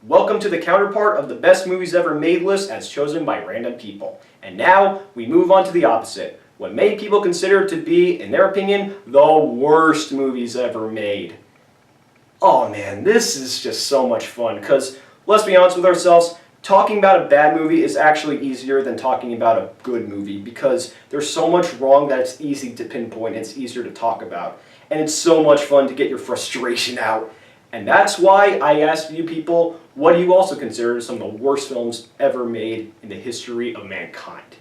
Welcome to the counterpart of the best movies ever made list as chosen by random people. And now, we move on to the opposite. What many people consider to be, in their opinion, the worst movies ever made. Oh man, this is just so much fun, because, let's be honest with ourselves, talking about a bad movie is actually easier than talking about a good movie, because there's so much wrong that it's easy to pinpoint, and it's easier to talk about. And it's so much fun to get your frustration out. And that's why I asked you people, what do you also consider some of the worst films ever made in the history of mankind?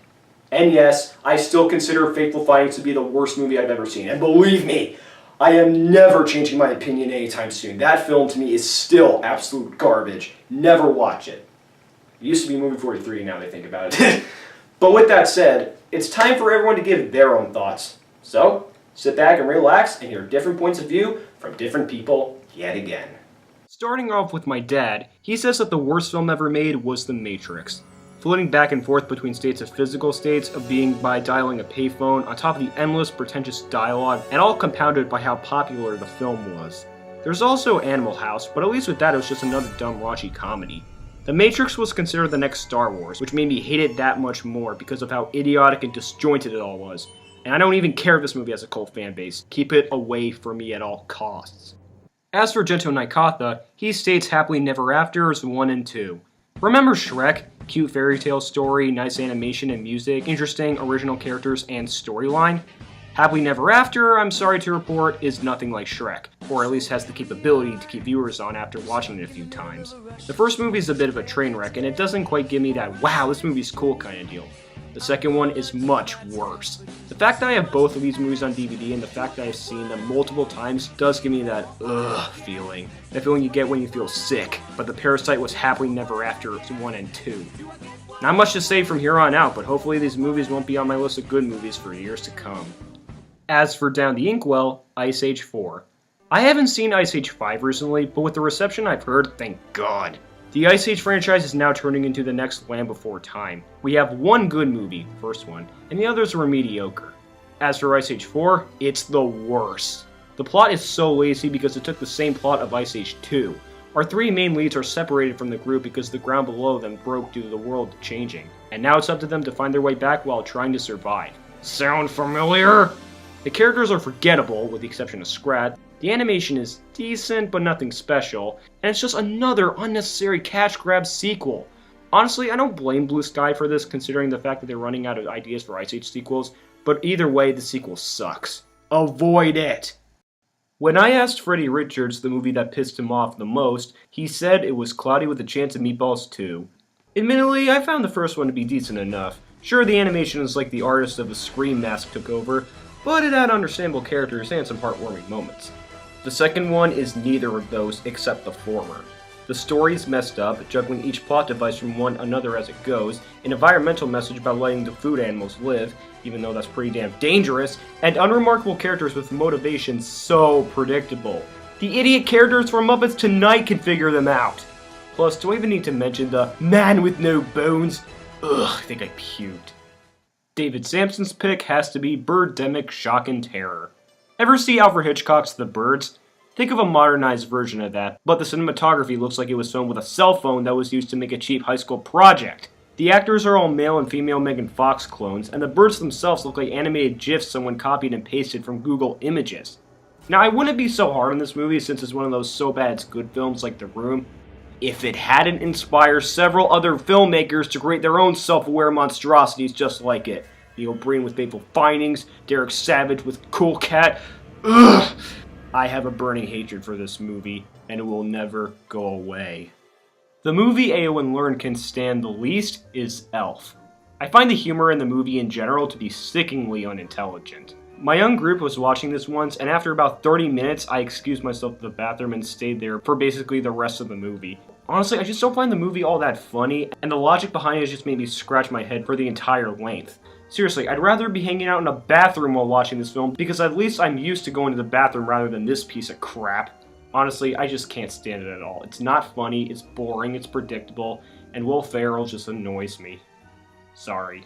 And yes, I still consider Fateful Findings to be the worst movie I've ever seen. And believe me, I am never changing my opinion anytime soon. That film to me is still absolute garbage. Never watch it. It used to be movie 43 now that I think about it. But with that said, it's time for everyone to give their own thoughts. So, sit back and relax and hear different points of view from different people yet again. Starting off with my dad, he says that the worst film ever made was The Matrix. Floating back and forth between states of physical states of being by dialing a payphone on top of the endless pretentious dialogue, and all compounded by how popular the film was. There's also Animal House, but at least with that it was just another dumb raunchy comedy. The Matrix was considered the next Star Wars, which made me hate it that much more because of how idiotic and disjointed it all was. And I don't even care if this movie has a cult fan base. Keep it away from me at all costs. As for Gento Naikatha, he states Happily Never After's 1 and 2. Remember Shrek? Cute fairy tale story, nice animation and music, interesting original characters and storyline? Happily Never After, I'm sorry to report, is nothing like Shrek, or at least has the capability to keep viewers on after watching it a few times. The first movie is a bit of a train wreck, and it doesn't quite give me that wow, this movie's cool kind of deal. The second one is much worse. The fact that I have both of these movies on DVD and the fact that I've seen them multiple times does give me that ugh feeling. That feeling you get when you feel sick, but the Parasite was Happily Never After 1 and 2. Not much to say from here on out, but hopefully these movies won't be on my list of good movies for years to come. As for Down the Inkwell, Ice Age 4. I haven't seen Ice Age 5 recently, but with the reception I've heard, thank God. The Ice Age franchise is now turning into the next Land Before Time. We have one good movie, first one, and the others were mediocre. As for Ice Age 4, it's the worst. The plot is so lazy because it took the same plot of Ice Age 2. Our three main leads are separated from the group because the ground below them broke due to the world changing, and now it's up to them to find their way back while trying to survive. Sound familiar? The characters are forgettable, with the exception of Scrat. The animation is decent, but nothing special, and it's just another unnecessary cash grab sequel. Honestly, I don't blame Blue Sky for this, considering the fact that they're running out of ideas for Ice Age sequels, but either way, the sequel sucks. Avoid it! When I asked Freddie Richards the movie that pissed him off the most, he said it was Cloudy with a Chance of Meatballs 2. Admittedly, I found the first one to be decent enough. Sure, the animation is like the artist of a Scream mask took over, but it had understandable characters and some heartwarming moments. The second one is neither of those except the former. The story's messed up, juggling each plot device from one another as it goes, an environmental message about letting the food animals live, even though that's pretty damn dangerous, and unremarkable characters with motivations so predictable. The idiot characters from Muppets Tonight can figure them out! Plus, do I even need to mention the man with no bones? Ugh, I think I puked. David Sampson's pick has to be Birdemic Shock and Terror. Ever see Alfred Hitchcock's The Birds? Think of a modernized version of that, but the cinematography looks like it was filmed with a cell phone that was used to make a cheap high school project. The actors are all male and female Megan Fox clones, and the birds themselves look like animated GIFs someone copied and pasted from Google Images. Now, I wouldn't be so hard on this movie since it's one of those so bad it's good films like The Room, if it hadn't inspired several other filmmakers to create their own self-aware monstrosities just like it. Neil Breen with Fateful Findings, Derek Savage with Cool Cat. Ugh! I have a burning hatred for this movie, and it will never go away. The movie Eowyn Learn can stand the least is Elf. I find the humor in the movie in general to be sickeningly unintelligent. My young group was watching this once, and after about 30 minutes, I excused myself to the bathroom and stayed there for basically the rest of the movie. Honestly, I just don't find the movie all that funny, and the logic behind it just made me scratch my head for the entire length. Seriously, I'd rather be hanging out in a bathroom while watching this film, because at least I'm used to going to the bathroom rather than this piece of crap. Honestly, I just can't stand it at all. It's not funny, it's boring, it's predictable, and Will Ferrell just annoys me. Sorry.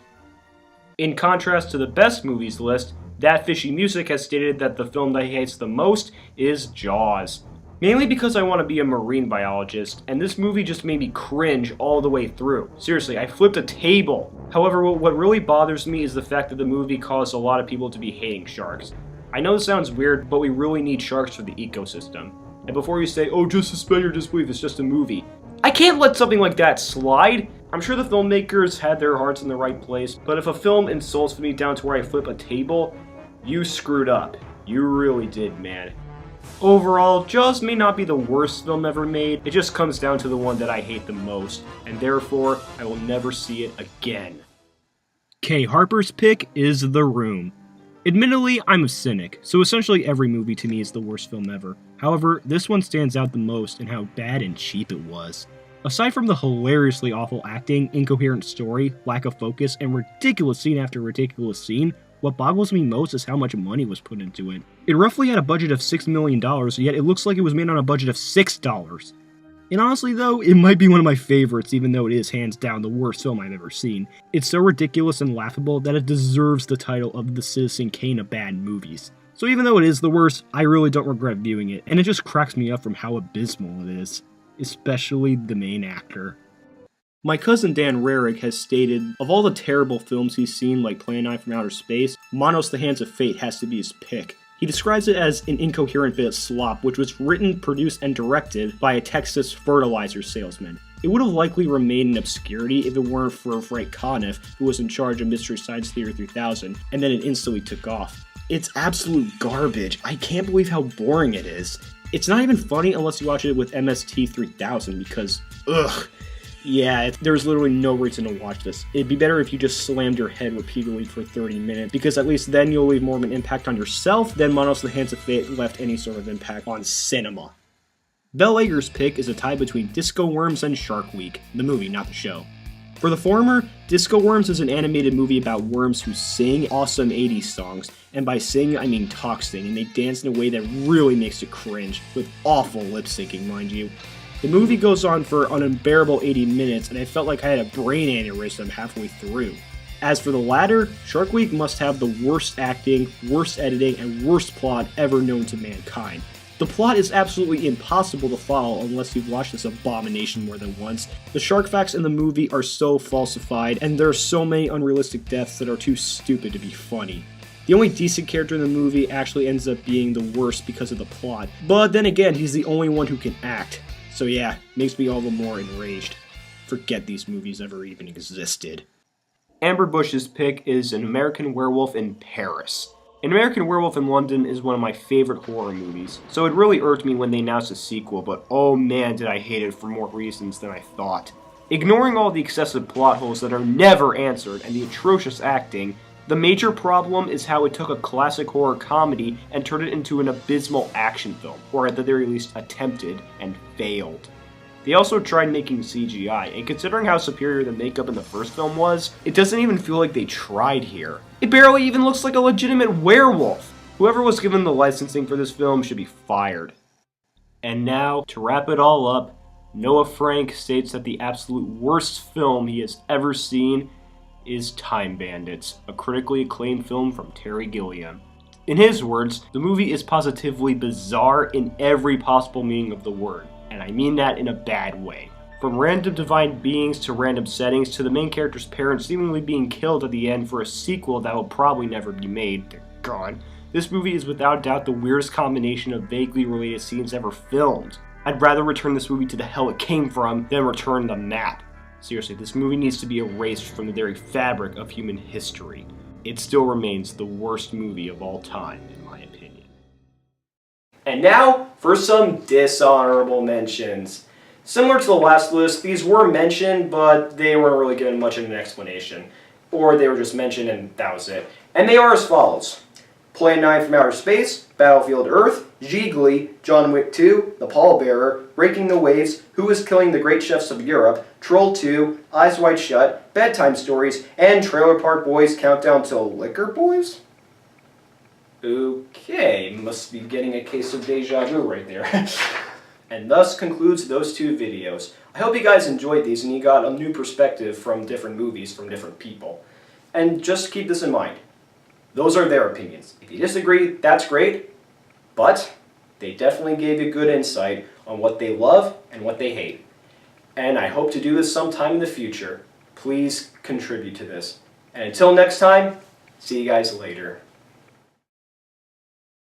In contrast to the best movies list, That Fishy Music has stated that the film that he hates the most is Jaws. Mainly because I want to be a marine biologist, and this movie just made me cringe all the way through. Seriously, I flipped a table. However, what really bothers me is the fact that the movie caused a lot of people to be hating sharks. I know this sounds weird, but we really need sharks for the ecosystem. And before you say, oh, just suspend your disbelief, it's just a movie, I can't let something like that slide. I'm sure the filmmakers had their hearts in the right place, but if a film insults me down to where I flip a table, you screwed up. You really did, man. Overall, Jaws may not be the worst film ever made, it just comes down to the one that I hate the most, and therefore, I will never see it again. Kay Harper's pick is The Room. Admittedly, I'm a cynic, so essentially every movie to me is the worst film ever. However, this one stands out the most in how bad and cheap it was. Aside from the hilariously awful acting, incoherent story, lack of focus, and ridiculous scene after ridiculous scene, what boggles me most is how much money was put into it. It roughly had a budget of $6 million, yet it looks like it was made on a budget of $6. And honestly though, it might be one of my favorites even though it is hands down the worst film I've ever seen. It's so ridiculous and laughable that it deserves the title of the Citizen Kane of bad movies. So even though it is the worst, I really don't regret viewing it, and it just cracks me up from how abysmal it is. Especially the main actor. My cousin Dan Rarick has stated, of all the terrible films he's seen like Plan 9 from Outer Space, Manos the Hands of Fate has to be his pick. He describes it as an incoherent bit of slop, which was written, produced, and directed by a Texas fertilizer salesman. It would have likely remained in obscurity if it weren't for Frank Conniff, who was in charge of Mystery Science Theater 3000, and then it instantly took off. It's absolute garbage. I can't believe how boring it is. It's not even funny unless you watch it with MST 3000 because, ugh. Yeah, there's literally no reason to watch this. It'd be better if you just slammed your head repeatedly for 30 minutes, because at least then you'll leave more of an impact on yourself than Manos the Hands of Fate left any sort of impact on cinema. Bell Eger's pick is a tie between Disco Worms and Shark Week, the movie, not the show. For the former, Disco Worms is an animated movie about worms who sing awesome 80s songs, and by sing I mean talk sing, and they dance in a way that really makes you cringe, with awful lip syncing, mind you. The movie goes on for an unbearable 80 minutes, and I felt like I had a brain aneurysm halfway through. As for the latter, Shark Week must have the worst acting, worst editing, and worst plot ever known to mankind. The plot is absolutely impossible to follow unless you've watched this abomination more than once. The shark facts in the movie are so falsified, and there are so many unrealistic deaths that are too stupid to be funny. The only decent character in the movie actually ends up being the worst because of the plot, but then again, he's the only one who can act. So yeah, makes me all the more enraged. Forget these movies ever even existed. Amber Bush's pick is An American Werewolf in Paris. An American Werewolf in London is one of my favorite horror movies, so it really irked me when they announced a sequel, but oh man did I hate it for more reasons than I thought. Ignoring all the excessive plot holes that are never answered and the atrocious acting, the major problem is how it took a classic horror comedy and turned it into an abysmal action film, or at the very least attempted, and failed. They also tried making CGI, and considering how superior the makeup in the first film was, it doesn't even feel like they tried here. It barely even looks like a legitimate werewolf! Whoever was given the licensing for this film should be fired. And now, to wrap it all up, Noah Frank states that the absolute worst film he has ever seen is Time Bandits, a critically acclaimed film from Terry Gilliam. In his words, the movie is positively bizarre in every possible meaning of the word, and I mean that in a bad way. From random divine beings to random settings to the main character's parents seemingly being killed at the end for a sequel that will probably never be made, they're gone. This movie is without doubt the weirdest combination of vaguely related scenes ever filmed. I'd rather return this movie to the hell it came from than return the map. Seriously, this movie needs to be erased from the very fabric of human history. It still remains the worst movie of all time, in my opinion. And now, for some dishonorable mentions. Similar to the last list, these were mentioned, but they weren't really given much of an explanation. Or they were just mentioned and that was it. And they are as follows. Plan 9 from Outer Space, Battlefield Earth, Gigli, John Wick 2, The Pallbearer, Breaking the Waves, Who is Killing the Great Chefs of Europe, Troll 2, Eyes Wide Shut, Bedtime Stories, and Trailer Park Boys Countdown to Liquor Boys? Okay, must be getting a case of deja vu right there. And thus concludes those two videos. I hope you guys enjoyed these and you got a new perspective from different movies from different people. And just keep this in mind. Those are their opinions. If you disagree, that's great, but They definitely gave you good insight on what they love and what they hate. And I hope to do this sometime in the future. Please contribute to this. And until next time, see you guys later.